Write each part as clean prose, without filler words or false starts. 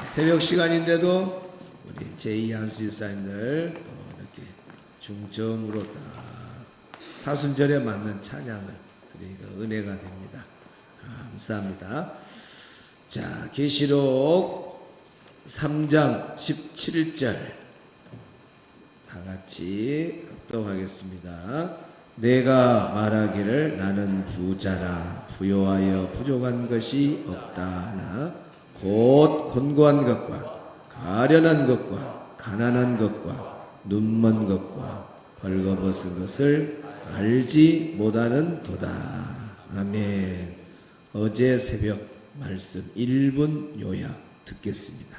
새벽 시간인데도 우리 제2한수 일사님들 또 이렇게 중점으로 딱 사순절에 맞는 찬양을 드리니까 은혜가 됩니다. 감사합니다. 자, 계시록 3장 17절 다 같이 합독하겠습니다. 내가 말하기를 나는 부자라 부요하여 부족한 것이 없다 하나 곧 곤고한 것과 가련한 것과 가난한 것과 눈먼 것과 벌거벗은 것을 알지 못하는 도다. 아멘. 어제 새벽 말씀 1분 요약 듣겠습니다.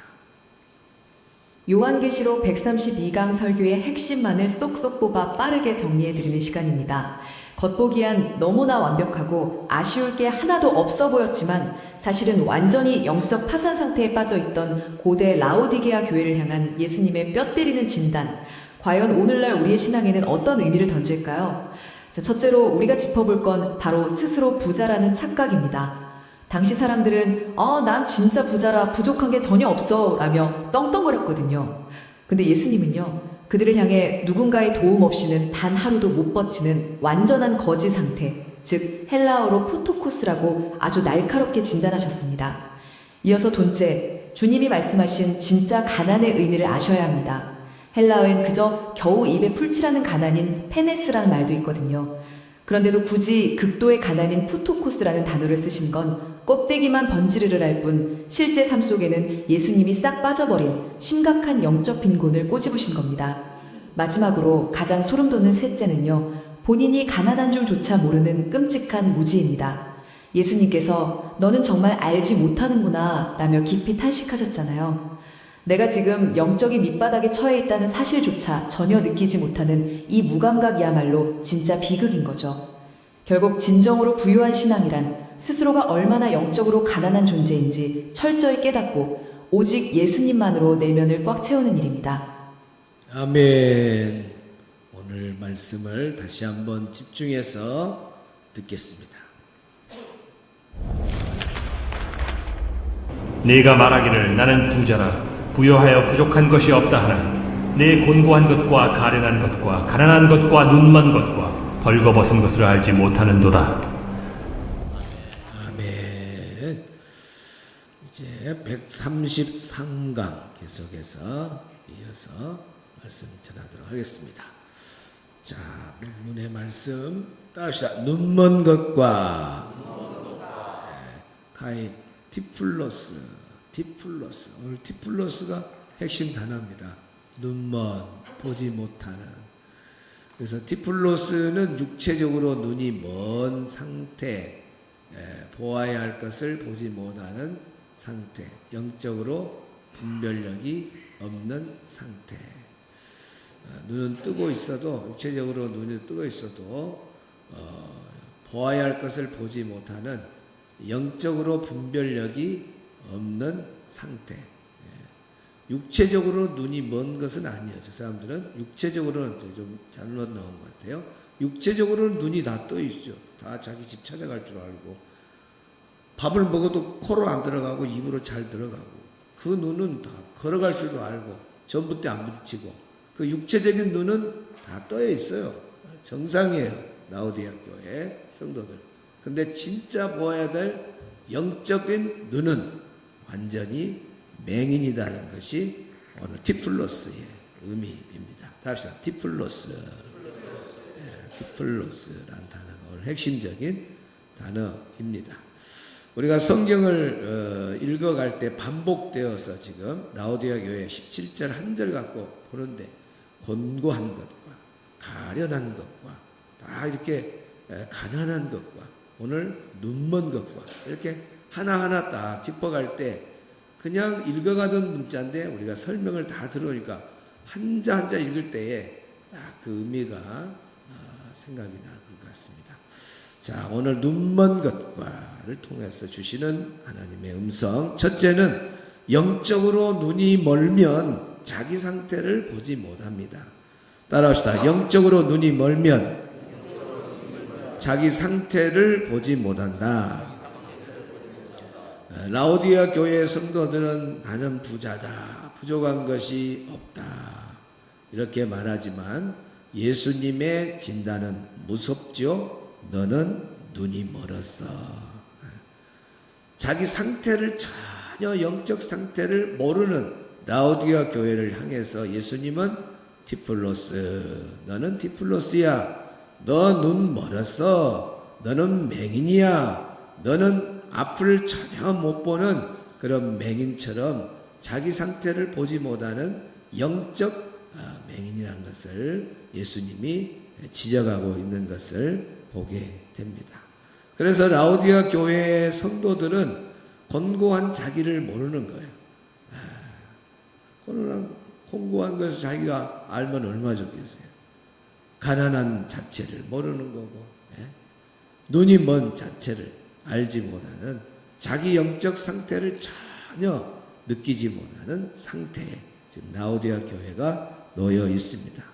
요한계시록 132강 설교의 핵심만을 쏙쏙 뽑아 빠르게 정리해드리는 시간입니다. 겉보기엔 너무나 완벽하고 아쉬울 게 하나도 없어 보였지만 사실은 완전히 영적 파산 상태에 빠져있던 고대 라오디게아 교회를 향한 예수님의 뼈 때리는 진단. 과연 오늘날 우리의 신앙에는 어떤 의미를 던질까요? 자, 첫째로 우리가 짚어볼 건 바로 스스로 부자라는 착각입니다. 당시 사람들은 난 진짜 부자라 부족한 게 전혀 없어 라며 떵떵거렸거든요. 근데 예수님은요, 그들을 향해 누군가의 도움 없이는 단 하루도 못 버티는 완전한 거지 상태, 즉 헬라어로 푸토코스라고 아주 날카롭게 진단하셨습니다. 이어서 돈째, 주님이 말씀하신 진짜 가난의 의미를 아셔야 합니다. 헬라어엔 그저 겨우 입에 풀칠하는 가난인 페네스라는 말도 있거든요. 그런데도 굳이 극도의 가난인 푸토코스라는 단어를 쓰신 건 껍데기만 번지르르 할 뿐 실제 삶 속에는 예수님이 싹 빠져버린 심각한 영적 빈곤을 꼬집으신 겁니다. 마지막으로 가장 소름 돋는 셋째는요, 본인이 가난한 줄조차 모르는 끔찍한 무지입니다. 예수님께서 너는 정말 알지 못하는구나 라며 깊이 탄식하셨잖아요. 내가 지금 영적인 밑바닥에 처해 있다는 사실조차 전혀 느끼지 못하는 이 무감각이야말로 진짜 비극인 거죠. 결국 진정으로 부유한 신앙이란 스스로가 얼마나 영적으로 가난한 존재인지 철저히 깨닫고 오직 예수님만으로 내면을 꽉 채우는 일입니다. 아멘. 오늘 말씀을 다시 한번 집중해서 듣겠습니다. 네가 말하기를 나는 부자라 부요하여 부족한 것이 없다 하나 내 곤고한 것과 가련한 것과 가난한 것과 눈먼 것과 벌거벗은 것을 알지 못하는도다. 아멘. 이제 133강 계속해서 이어서 말씀 전하도록 하겠습니다. 자, 본문의 말씀 따라합시다. 눈먼 것과 가이 디플로스. 오늘 디플로스가 핵심 단어입니다. 눈먼, 보지 못하는. 그래서 디플로스는 육체적으로 눈이 먼 상태, 보아야 할 것을 보지 못하는 상태, 영적으로 분별력이 없는 상태. 눈은 뜨고 있어도, 육체적으로 눈이 뜨고 있어도 보아야 할 것을 보지 못하는 영적으로 분별력이 없는 상태. 육체적으로 눈이 먼 것은 아니에요. 저 사람들은 육체적으로는 좀 잘못 나온 것 같아요. 육체적으로는 눈이 다 떠 있죠. 다 자기 집 찾아갈 줄 알고, 밥을 먹어도 코로 안 들어가고 입으로 잘 들어가고, 그 눈은 다 걸어갈 줄도 알고 전봇대 안 부딪히고, 그 육체적인 눈은 다 떠 있어요. 정상이에요. 라오디게아 교회 성도들. 근데 진짜 보아야 될 영적인 눈은 완전히 맹인이라는 것이 오늘 디플로스의 의미입니다. 다시 합시다. 디플로스라는 단어가 오늘 핵심적인 단어입니다. 우리가 성경을 읽어갈 때 반복되어서 지금 라오디게아 교회 17절 한 절 갖고 보는데 곤고한 것과 가련한 것과 다 이렇게 가난한 것과 오늘 눈먼 것과 이렇게 하나하나 딱 짚어갈 때 그냥 읽어가던 문자인데 우리가 설명을 다 들으니까 한자 한자 읽을 때에 딱 그 의미가 생각이 날 것 같습니다. 자, 오늘 눈먼 것과를 통해서 주시는 하나님의 음성. 첫째는 영적으로 눈이 멀면 자기 상태를 보지 못합니다. 따라합시다. 영적으로 눈이 멀면 자기 상태를 보지 못한다. 라오디아 교회 성도들은 나는 부자다, 부족한 것이 없다 이렇게 말하지만 예수님의 진단은 무섭죠. 너는 눈이 멀었어. 자기 상태를 전혀 영적 상태를 모르는 라오디아 교회를 향해서 예수님은 디플로스, 너는 디플로스야. 너 눈 멀었어. 너는 맹인이야. 너는 앞을 전혀 못 보는 그런 맹인처럼 자기 상태를 보지 못하는 영적 맹인이라는 것을 예수님이 지적하고 있는 것을 보게 됩니다. 그래서 라오디아 교회의 성도들은 곤고한 자기를 모르는 거예요. 곤고한 것을 자기가 알면 얼마나 좋겠어요. 가난한 자체를 모르는 거고, 눈이 먼 자체를 알지 못하는 자기 영적 상태를 전혀 느끼지 못하는 상태에 지금 라오디아 교회가 놓여 있습니다.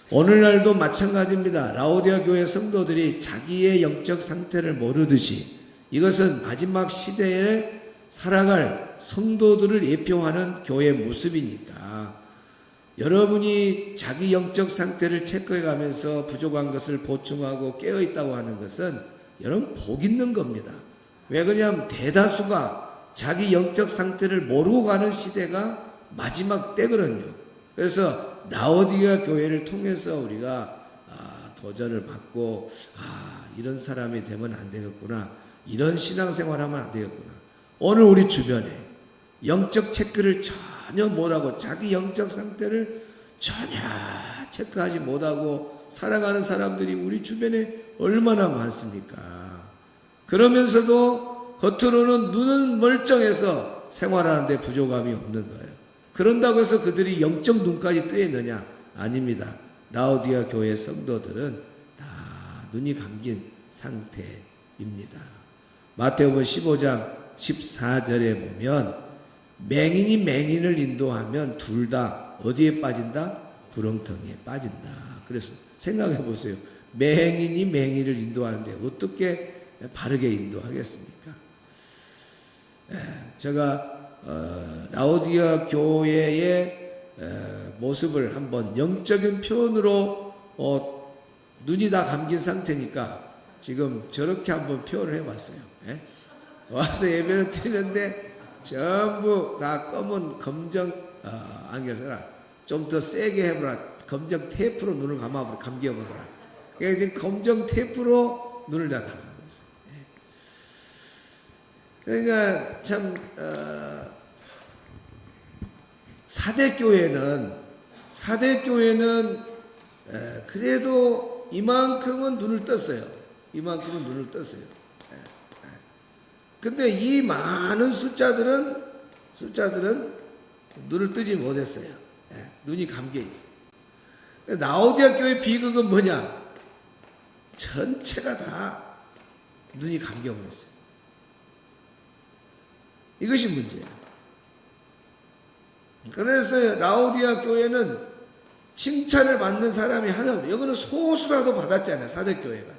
오늘날도 마찬가지입니다. 라오디아 교회 성도들이 자기의 영적 상태를 모르듯이 이것은 마지막 시대에 살아갈 성도들을 예표하는 교회의 모습이니까 여러분이 자기 영적 상태를 체크해 가면서 부족한 것을 보충하고 깨어있다고 하는 것은 여러분 복 있는 겁니다. 왜 그러냐면 대다수가 자기 영적 상태를 모르고 가는 시대가 마지막 때거든요. 그래서 라오디아 교회를 통해서 우리가 도전을 받고 이런 사람이 되면 안 되겠구나, 이런 신앙생활 하면 안 되겠구나. 오늘 우리 주변에 영적 체크를 전혀 못하고 자기 영적 상태를 전혀 체크하지 못하고 살아가는 사람들이 우리 주변에 얼마나 많습니까? 그러면서도 겉으로는 눈은 멀쩡해서 생활하는데 부족함이 없는 거예요. 그런다고 해서 그들이 영적 눈까지 뜨여 있느냐? 아닙니다. 라오디아 교회 성도들은 다 눈이 감긴 상태입니다. 마태복음 15장 14절에 보면 맹인이 맹인을 인도하면 둘 다 어디에 빠진다? 구렁텅이에 빠진다. 그래서 생각해 보세요. 맹인이 맹인을 인도하는데 어떻게 바르게 인도하겠습니까? 제가 라오디아 교회의 모습을 한번 영적인 표현으로 눈이 다 감긴 상태니까 지금 저렇게 한번 표현을 해봤어요. 와서 예배를 드리는데 전부 다 검은 검정 안경 써라. 좀 더 세게 해보라. 검정 테이프로 눈을 감겨보라. 그러니까 검정 테이프로 눈을 다 감고 있어요. 그러니까 참 사대교회는 그래도 이만큼은 눈을 떴어요. 이만큼은 눈을 떴어요. 근데 이 많은 숫자들은 눈을 뜨지 못했어요. 눈이 감겨 있어요. 라오디아 교회 비극은 뭐냐? 전체가 다 눈이 감겨 버렸어요. 이것이 문제예요. 그래서 라오디아 교회는 칭찬을 받는 사람이 하나 없어요. 여기는 소수라도 받았잖아요. 사대교회가.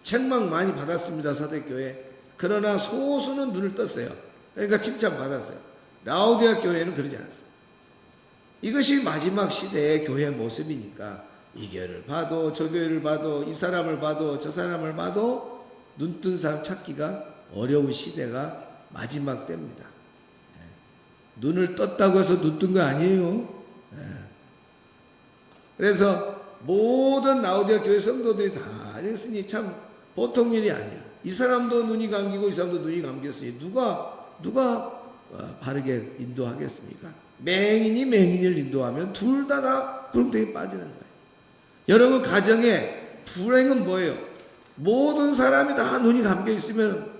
책망 많이 받았습니다. 사대교회. 그러나 소수는 눈을 떴어요. 그러니까 칭찬 받았어요. 라오디아 교회는 그러지 않았어요. 이것이 마지막 시대의 교회의 모습이니까 이 교회를 봐도 저 교회를 봐도 이 사람을 봐도 저 사람을 봐도 눈 뜬 사람 찾기가 어려운 시대가 마지막 때입니다. 눈을 떴다고 해서 눈 뜬 거 아니에요. 그래서 모든 라오디아 교회 성도들이 다 이랬으니 참 보통 일이 아니에요. 이 사람도 눈이 감기고 이 사람도 눈이 감겼으니 누가 바르게 인도하겠습니까? 맹인이 맹인을 인도하면 둘 다 구렁텅이에 빠지는 거예요. 여러분 가정에 불행은 뭐예요? 모든 사람이 다 눈이 감겨 있으면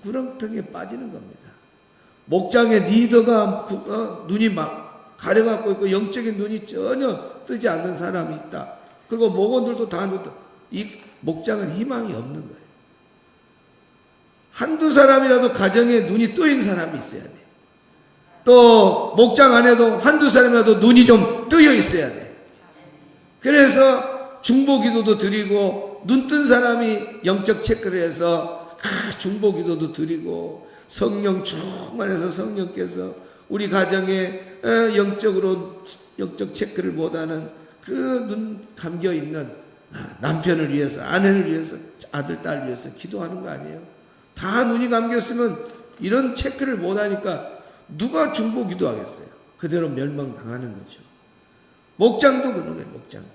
구렁텅이에 빠지는 겁니다. 목장의 리더가 눈이 막 가려갖고 있고 영적인 눈이 전혀 뜨지 않는 사람이 있다. 그리고 목원들도 다 이 목장은 희망이 없는 거예요. 한두 사람이라도 가정에 눈이 뜨인 사람이 있어야 돼. 또 목장 안에도 한두 사람이라도 눈이 좀 뜨여 있어야 돼. 그래서 중보기도도 드리고 눈 뜬 사람이 영적 체크를 해서 중보기도도 드리고 성령 충만해서 성령께서 우리 가정에 영적 체크를 못하는 그 눈 감겨 있는 남편을 위해서, 아내를 위해서, 아들, 딸 위해서 기도하는 거 아니에요? 다 눈이 감겼으면 이런 체크를 못하니까 누가 중보 기도하겠어요? 그대로 멸망당하는 거죠. 목장도 그런 거예요. 목장도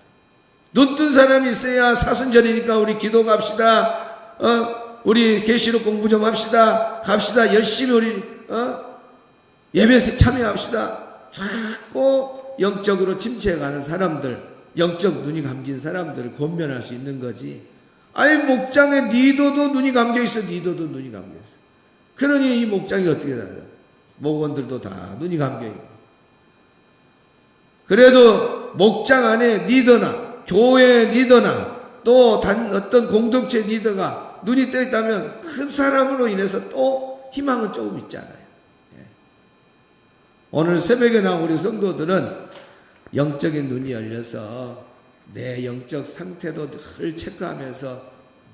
눈 뜬 사람이 있어야 사순절이니까 우리 기도 갑시다. 우리 계시록 공부 좀 합시다. 갑시다. 열심히 우리 예배에 참여합시다. 자꾸 영적으로 침체해가는 사람들, 영적 눈이 감긴 사람들을 권면할 수 있는 거지. 아니 목장에 니도도 눈이 감겨있어. 니도도 눈이 감겨있어. 그러니 이 목장이 어떻게 달라? 목원들도 다 눈이 감겨있고. 그래도 목장 안에 리더나 교회 리더나 또 어떤 공동체 리더가 눈이 떠 있다면 그 사람으로 인해서 또 희망은 조금 있잖아요. 예. 오늘 새벽에 나온 우리 성도들은 영적인 눈이 열려서 내 영적 상태도 늘 체크하면서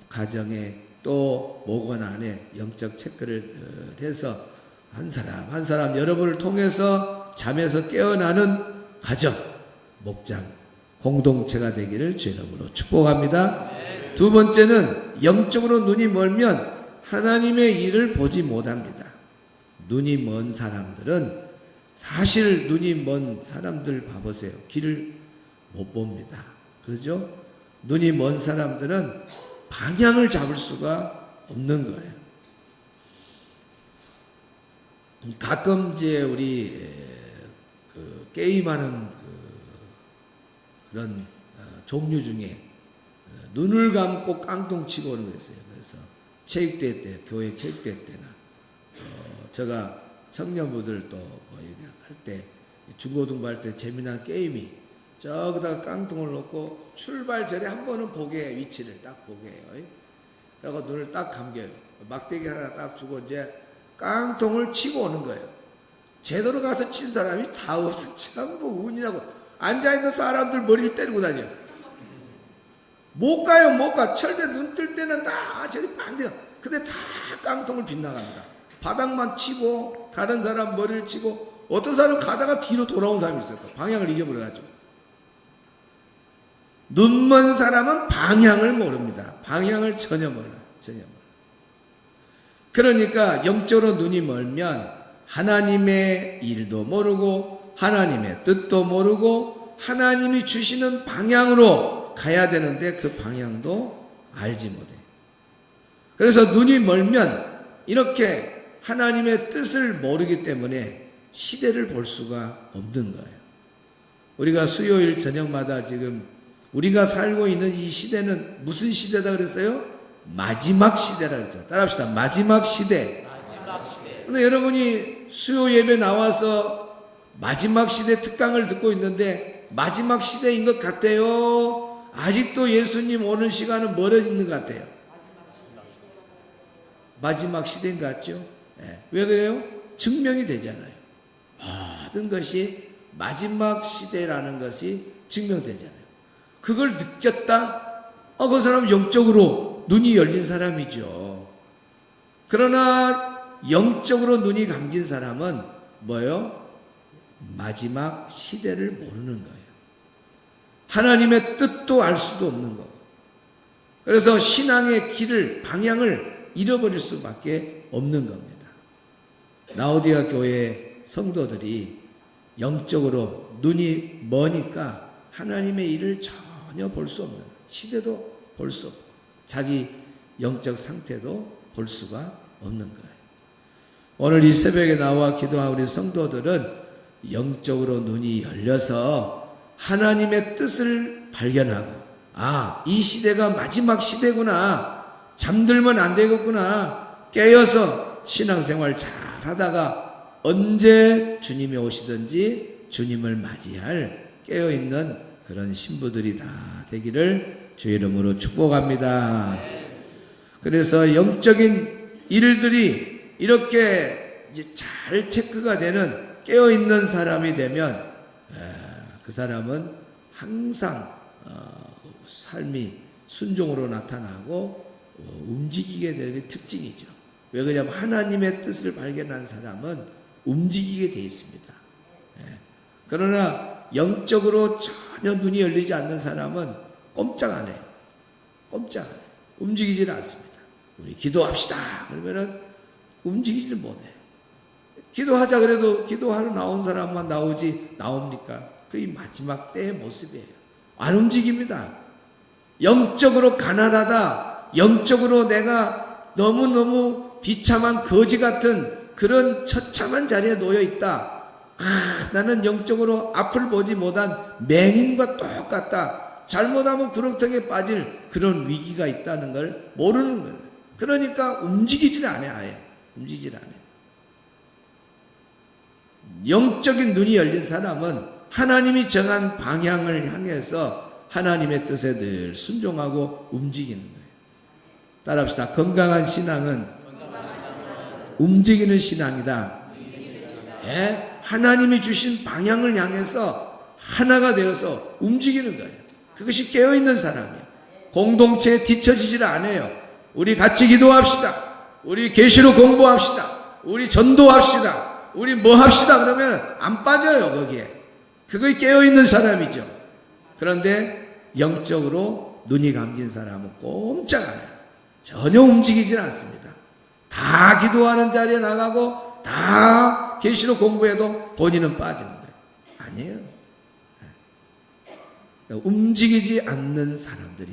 가정에 또 목원 안에 영적 체크를 해서 한 사람 한 사람 여러분을 통해서 잠에서 깨어나는 가정, 목장, 공동체가 되기를 주의 이름으로 축복합니다. 두 번째는 영적으로 눈이 멀면 하나님의 일을 보지 못합니다. 눈이 먼 사람들은 사실 눈이 먼 사람들 봐보세요. 길을 못 봅니다. 그렇죠? 눈이 먼 사람들은 방향을 잡을 수가 없는 거예요. 가끔 이제 우리 게임하는 그런 종류 중에 눈을 감고 깡통 치고 오는 거 있어요. 그래서 체육대회 때, 교회 체육대회 때나 제가 청년부들 또 뭐 할 때 중고등부 할 때 재미난 게임이 저기다가 깡통을 놓고 출발 전에 한 번은 보게 해요. 위치를 딱 보게 해요. 그리고 눈을 딱 감겨요. 막대기 하나 딱 주고 이제 깡통을 치고 오는 거예요. 제대로 가서 친 사람이 다 없어. 전부 운이라고 앉아있는 사람들 머리를 때리고 다녀. 못 가요. 못 가. 철배 눈 뜰 때는 다 저리 반대요. 근데 다 깡통을 빗나갑니다. 바닥만 치고 다른 사람 머리를 치고 어떤 사람은 가다가 뒤로 돌아온 사람이 있어요. 또 방향을 잊어버려가지고. 눈먼 사람은 방향을 모릅니다. 방향을 전혀 몰라. 전혀 몰라. 그러니까 영적으로 눈이 멀면 하나님의 일도 모르고 하나님의 뜻도 모르고 하나님이 주시는 방향으로 가야 되는데 그 방향도 알지 못해. 그래서 눈이 멀면 이렇게 하나님의 뜻을 모르기 때문에 시대를 볼 수가 없는 거예요. 우리가 수요일 저녁마다 지금 우리가 살고 있는 이 시대는 무슨 시대다 그랬어요? 마지막 시대라 그랬죠. 따라합시다. 마지막 시대. 근데 여러분이 수요 예배 나와서 마지막 시대 특강을 듣고 있는데 마지막 시대인 것 같아요? 아직도 예수님 오는 시간은 멀어 있는 것 같아요? 마지막 시대인 것 같죠? 네. 왜 그래요? 증명이 되잖아요. 모든 것이 마지막 시대라는 것이 증명되잖아요. 그걸 느꼈다? 그 사람은 영적으로 눈이 열린 사람이죠. 그러나 영적으로 눈이 감긴 사람은 뭐예요? 마지막 시대를 모르는 거예요. 하나님의 뜻도 알 수도 없는 거고. 그래서 신앙의 길을, 방향을 잃어버릴 수밖에 없는 겁니다. 라오디아 교회 성도들이 영적으로 눈이 머니까 하나님의 일을 전혀 볼 수 없는, 시대도 볼 수 없고 자기 영적 상태도 볼 수가 없는 거예요. 오늘 이 새벽에 나와 기도한 우리 성도들은 영적으로 눈이 열려서 하나님의 뜻을 발견하고, 이 시대가 마지막 시대구나, 잠들면 안 되겠구나, 깨어서 신앙생활 잘 하다가 언제 주님이 오시든지 주님을 맞이할 깨어있는 그런 신부들이 다 되기를 주의 이름으로 축복합니다. 그래서 영적인 일들이 이렇게 이제 잘 체크가 되는 깨어있는 사람이 되면 그 사람은 항상 삶이 순종으로 나타나고 움직이게 되는 게 특징이죠. 왜 그러냐면 하나님의 뜻을 발견한 사람은 움직이게 돼 있습니다. 예. 그러나 영적으로 전혀 눈이 열리지 않는 사람은 꼼짝 안 해요. 꼼짝 안 해요. 움직이지는 않습니다. 우리 기도합시다. 그러면은 움직이지를 못해요. 기도하자 그래도 기도하러 나온 사람만 나옵니까? 그게 마지막 때의 모습이에요. 안 움직입니다. 영적으로 가난하다. 영적으로 내가 너무너무 비참한 거지 같은 그런 처참한 자리에 놓여 있다. 나는 영적으로 앞을 보지 못한 맹인과 똑같다. 잘못하면 구렁텅이에 빠질 그런 위기가 있다는 걸 모르는 거예요. 그러니까 움직이질 않아요. 아예 움직이질 않아요. 영적인 눈이 열린 사람은 하나님이 정한 방향을 향해서 하나님의 뜻에 늘 순종하고 움직이는 거예요. 따라합시다. 건강한 신앙은 움직이는 신앙이다. 예? 하나님이 주신 방향을 향해서 하나가 되어서 움직이는 거예요. 그것이 깨어있는 사람이에요. 공동체에 뒤처지질 않아요. 우리 같이 기도합시다. 우리 계시록 공부합시다. 우리 전도합시다. 우리 뭐 합시다. 그러면 안 빠져요. 거기에. 그거에 깨어있는 사람이죠. 그런데 영적으로 눈이 감긴 사람은 꼼짝 안 해요. 전혀 움직이질 않습니다. 다 기도하는 자리에 나가고 다 계시록 공부해도 본인은 빠지는 거예요. 아니에요. 움직이지 않는 사람들이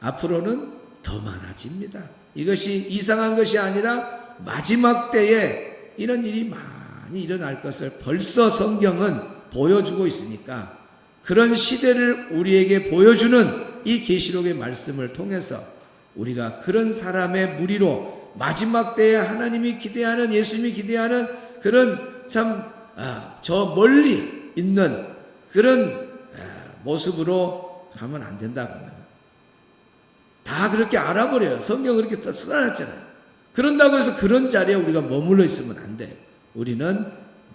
앞으로는 더 많아집니다. 이것이 이상한 것이 아니라 마지막 때에 이런 일이 많이 일어날 것을 벌써 성경은 보여주고 있으니까 그런 시대를 우리에게 보여주는 이 계시록의 말씀을 통해서 우리가 그런 사람의 무리로 마지막 때에 하나님이 기대하는 예수님이 기대하는 그런 참 저 멀리 있는 그런 모습으로 가면 안 된다고. 다 그렇게 알아버려요. 성경 그렇게 써놨잖아요. 그런다고 해서 그런 자리에 우리가 머물러 있으면 안 돼요. 우리는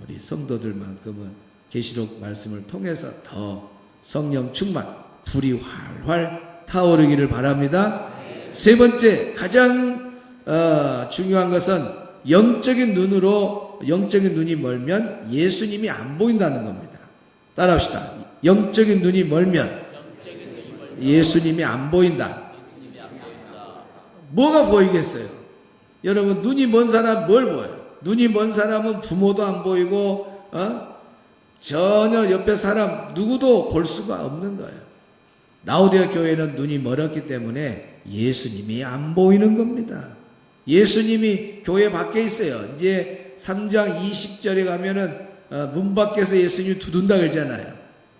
우리 성도들만큼은 계시록 말씀을 통해서 더 성령 충만, 불이 활활 타오르기를 바랍니다. 세 번째, 가장 중요한 것은 영적인 눈이 멀면 예수님이 안 보인다는 겁니다. 따라합시다. 영적인 눈이 멀면 예수님이 안 보인다. 뭐가 보이겠어요? 여러분, 눈이 먼 사람 뭘 보여요? 눈이 먼 사람은 부모도 안 보이고 전혀 옆에 사람 누구도 볼 수가 없는 거예요. 라오디아 교회는 눈이 멀었기 때문에 예수님이 안 보이는 겁니다. 예수님이 교회 밖에 있어요. 이제 3장 20절에 가면은 문 밖에서 예수님이 두둔다 그러잖아요.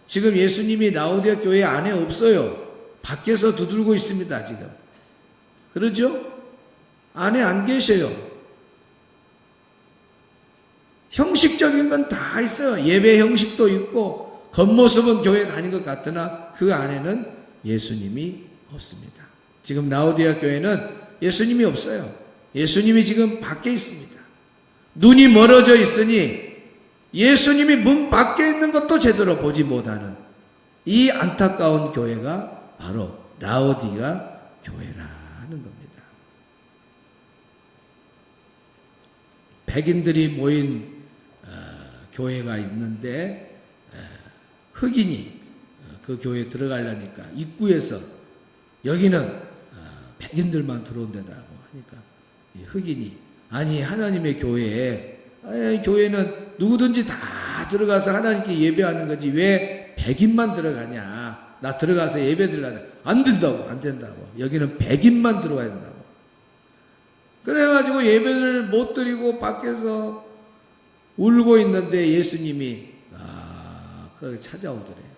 지금 예수님이 라오디아 교회 안에 없어요. 밖에서 두들고 있습니다. 지금. 그러죠? 안에 안 계셔요. 형식적인 건 다 있어요. 예배 형식도 있고 겉모습은 교회 다닌 것 같으나 그 안에는 예수님이 없습니다. 지금 라오디아 교회는 예수님이 없어요. 예수님이 지금 밖에 있습니다. 눈이 멀어져 있으니 예수님이 문 밖에 있는 것도 제대로 보지 못하는 이 안타까운 교회가 바로 라오디아 교회라는 겁니다. 백인들이 모인 교회가 있는데 흑인이 그 교회에 들어가려니까 입구에서 여기는 백인들만 들어온다고 하니까 흑인이 아니 하나님의 교회에 교회는 누구든지 다 들어가서 하나님께 예배하는 거지 왜 백인만 들어가냐. 나 들어가서 예배 드리려고 안 된다고. 안 된다고. 여기는 백인만 들어가야 된다고. 그래가지고 예배를 못 드리고 밖에서 울고 있는데 예수님이 거기 찾아오더래요.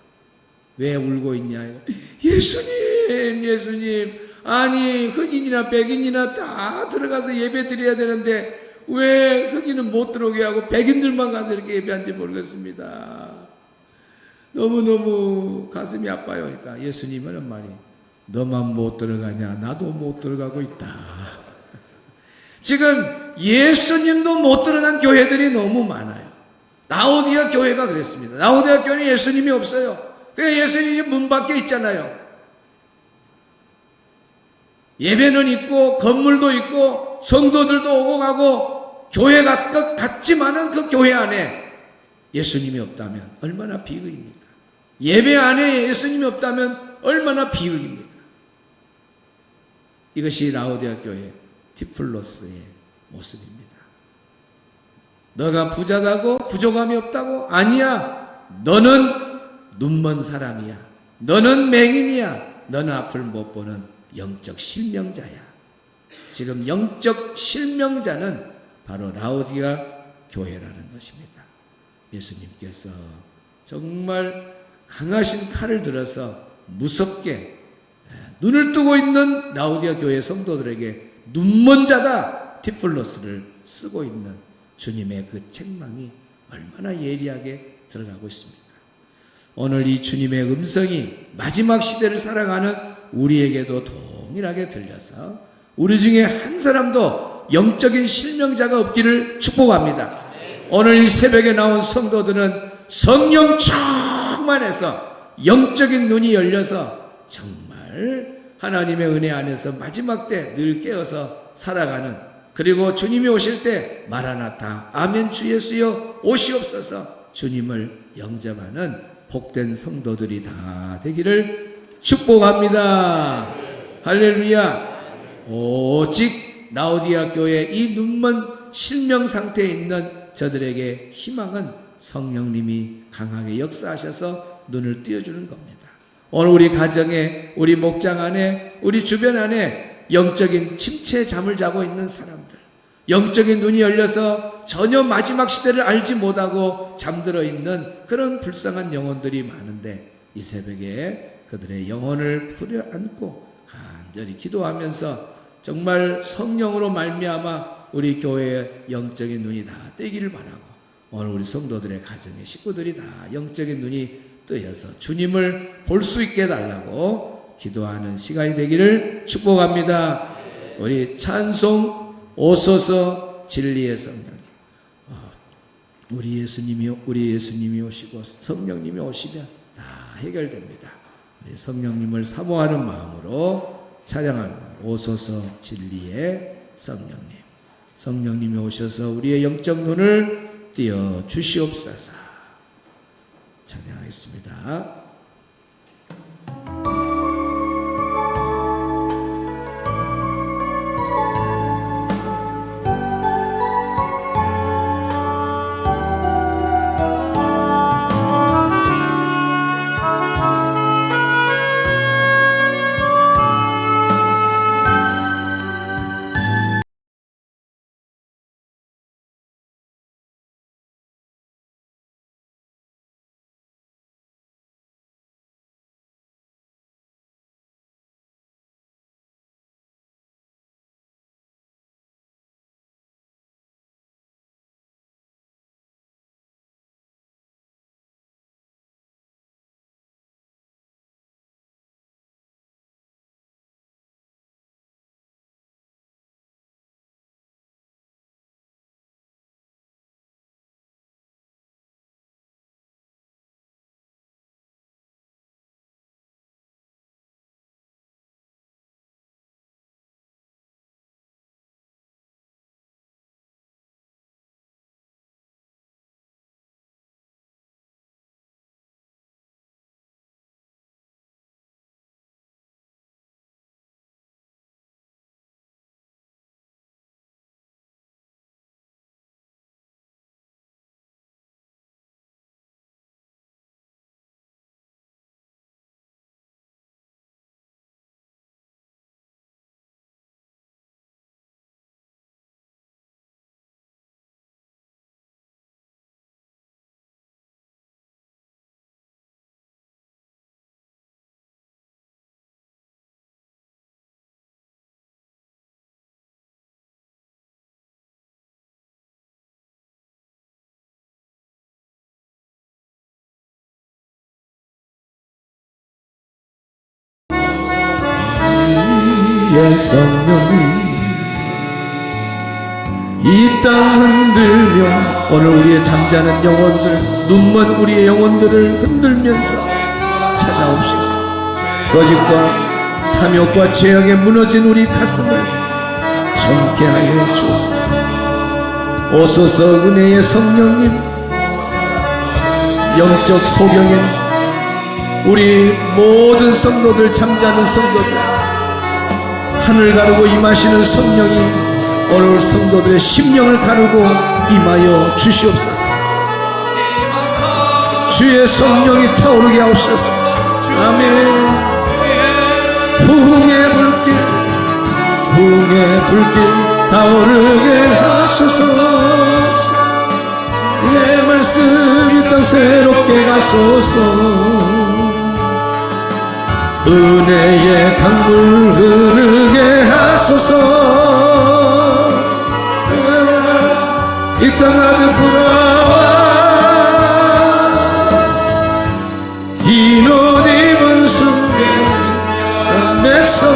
왜 울고 있냐. 예수님 아니 흑인이나 백인이나 다 들어가서 예배 드려야 되는데 왜 흑인은 못 들어오게 하고 백인들만 가서 이렇게 예배한지 모르겠습니다. 너무너무 가슴이 아파요. 그러니까 예수님은 하는 말이 너만 못 들어가냐 나도 못 들어가고 있다. 지금 예수님도 못 들어간 교회들이 너무 많아요. 라오디아 교회가 그랬습니다. 라오디아 교회는 예수님이 없어요. 그냥 예수님이 문 밖에 있잖아요. 예배는 있고 건물도 있고 성도들도 오고 가고 교회가 것 같지만은 그 교회 안에 예수님이 없다면 얼마나 비극입니까? 예배 안에 예수님이 없다면 얼마나 비극입니까? 이것이 라오디아 교회 디플로스의 모습입니다. 너가 부자다고 부족함이 없다고? 아니야. 너는 눈먼 사람이야. 너는 맹인이야. 너는 앞을 못 보는 영적 실명자야. 지금 영적 실명자는 바로 라오디아 교회라는 것입니다. 예수님께서 정말 강하신 칼을 들어서 무섭게 눈을 뜨고 있는 라오디아 교회 성도들에게 눈먼 자다 디플로스를 쓰고 있는 주님의 그 책망이 얼마나 예리하게 들어가고 있습니까? 오늘 이 주님의 음성이 마지막 시대를 살아가는 우리에게도 동일하게 들려서 우리 중에 한 사람도 영적인 실명자가 없기를 축복합니다. 오늘 이 새벽에 나온 성도들은 성령 충만해서 영적인 눈이 열려서 정말 하나님의 은혜 안에서 마지막 때 늘 깨어서 살아가는, 그리고 주님이 오실 때 마라나타 아멘 주 예수여 오시옵소서 주님을 영접하는 복된 성도들이 다 되기를 축복합니다. 할렐루야. 오직 라오디아 교회 이 눈먼 실명 상태에 있는 저들에게 희망은 성령님이 강하게 역사하셔서 눈을 띄워주는 겁니다. 오늘 우리 가정에, 우리 목장 안에, 우리 주변 안에 영적인 침체 잠을 자고 있는 사람들, 영적인 눈이 열려서 전혀 마지막 시대를 알지 못하고 잠들어 있는 그런 불쌍한 영혼들이 많은데, 이 새벽에 그들의 영혼을 풀어안고 간절히 기도하면서 정말 성령으로 말미암아 우리 교회의 영적인 눈이 다 뜨기를 바라고, 오늘 우리 성도들의 가정의 식구들이 다 영적인 눈이 뜨여서 주님을 볼 수 있게 해달라고 기도하는 시간이 되기를 축복합니다. 우리 찬송 오소서 진리의 성령, 우리 예수님이 오시고 성령님이 오시면 다 해결됩니다. 우리 성령님을 사모하는 마음으로 찬양합니다. 오소서 진리의 성령님, 성령님이 오셔서 우리의 영적 눈을 띄어 주시옵소서. 찬양하겠습니다. 진리의 성령이 이 땅 흔들며 오늘 우리의 잠자는 영혼들, 눈먼 우리의 영혼들을 흔들면서 찾아옵시소. 거짓과 탐욕과 죄악에 무너진 우리 가슴을 정케 하여 주옵소서. 오소서 은혜의 성령님, 영적 소경인 우리 모든 성도들, 잠자는 성도들, 하늘 가르고 임하시는 성령이 오늘 성도들의 심령을 가르고 임하여 주시옵소서. 주의 성령이 타오르게 하옵소서. 아멘. 부흥의 불길, 부흥의 불길 타오르게 하소서. 내 말씀이 땅 새롭게 가소서. 은혜의 강물 흐르게 하소서. 이 땅 아들 불어와 흰옷 입은 순결한 백성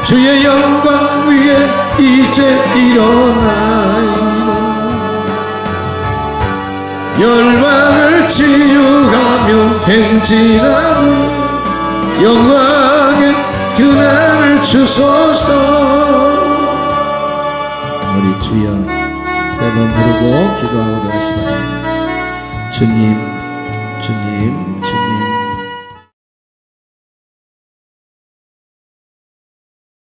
주의 영광 위에 이제 일어나이다. 열방을 치유하며 행진하는 영광의 그날을 주소서. 우리 주여 세 번 부르고 기도하고 들어가시 바랍니다. 주님, 주님, 주님.